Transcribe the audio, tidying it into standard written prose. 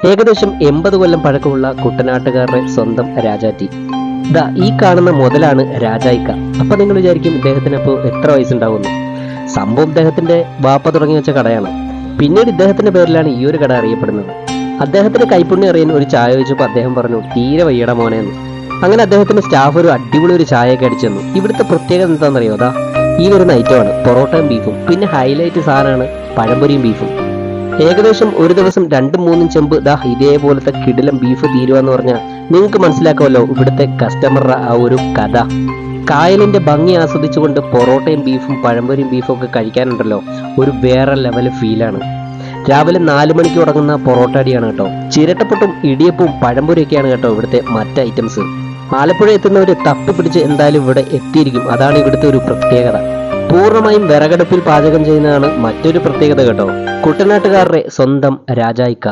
ഏകദേശം 80 കൊല്ലം പഴക്കമുള്ള കുട്ടനാട്ടുകാരുടെ സ്വന്തം രാജാറ്റി. ദാ ഈ കാണുന്ന മുതലാണ് രാജായിക്ക. അപ്പൊ നിങ്ങൾ വിചാരിക്കും ഇദ്ദേഹത്തിന് ഇപ്പോൾ എത്ര വയസ്സുണ്ടാവുന്നു. സംഭവം ഇദ്ദേഹത്തിന്റെ വാപ്പ തുടങ്ങി വെച്ച കടയാണ്. പിന്നീട് ഇദ്ദേഹത്തിന്റെ പേരിലാണ് ഈ ഒരു കട അറിയപ്പെടുന്നത്. അദ്ദേഹത്തിന്റെ കൈപ്പുണ്യം അറിയാൻ ഒരു ചായ വെച്ചപ്പോൾ അദ്ദേഹം പറഞ്ഞു, തീരെ വയ്യട മോനെ എന്ന്. അങ്ങനെ അദ്ദേഹത്തിന്റെ സ്റ്റാഫ് ഒരു അടിപൊളി ഒരു ചായയൊക്കെ അടിച്ചു തന്നു. ഇവിടുത്തെ പ്രത്യേകത എന്താണെന്നറിയോ? അതാ ഈ വരുന്ന ഐറ്റമാണ് പൊറോട്ടയും ബീഫും. പിന്നെ ഹൈലൈറ്റ് സാധനമാണ് പഴംപൊരിയും ബീഫും. ഏകദേശം ഒരു ദിവസം 2-3 ചെമ്പ് ദാ ഇതേപോലത്തെ കിടിലം ബീഫ് തീരുവെന്ന് പറഞ്ഞാൽ നിങ്ങൾക്ക് മനസ്സിലാക്കാമല്ലോ ഇവിടുത്തെ കസ്റ്റമറുടെ ആ ഒരു കഥ. കായലിന്റെ ഭംഗി ആസ്വദിച്ചുകൊണ്ട് പൊറോട്ടയും ബീഫും പഴംപൊരിയും ബീഫും ഒക്കെ കഴിക്കാനുണ്ടല്ലോ, ഒരു വേറെ ലെവൽ ഫീലാണ്. രാവിലെ 4 മണിക്ക് തുടങ്ങുന്ന പൊറോട്ട അടിയാണ് കേട്ടോ. ചിരട്ടപ്പുട്ടും ഇടിയപ്പവും പഴംപൊരിയൊക്കെയാണ് കേട്ടോ ഇവിടുത്തെ മറ്റ് ഐറ്റംസ്. ആലപ്പുഴ എത്തുന്നവർ തപ്പിപ്പിടിച്ച് എന്തായാലും ഇവിടെ എത്തിയിരിക്കും. അതാണ് ഇവിടുത്തെ ഒരു പ്രത്യേകത. പൂർണ്ണമായും വിറകടുപ്പിൽ പാചകം ചെയ്യുന്നതാണ് മറ്റൊരു പ്രത്യേകത കേട്ടോ. കുട്ടനാട്ടുകാരുടെ സ്വന്തം രാജായിക്ക.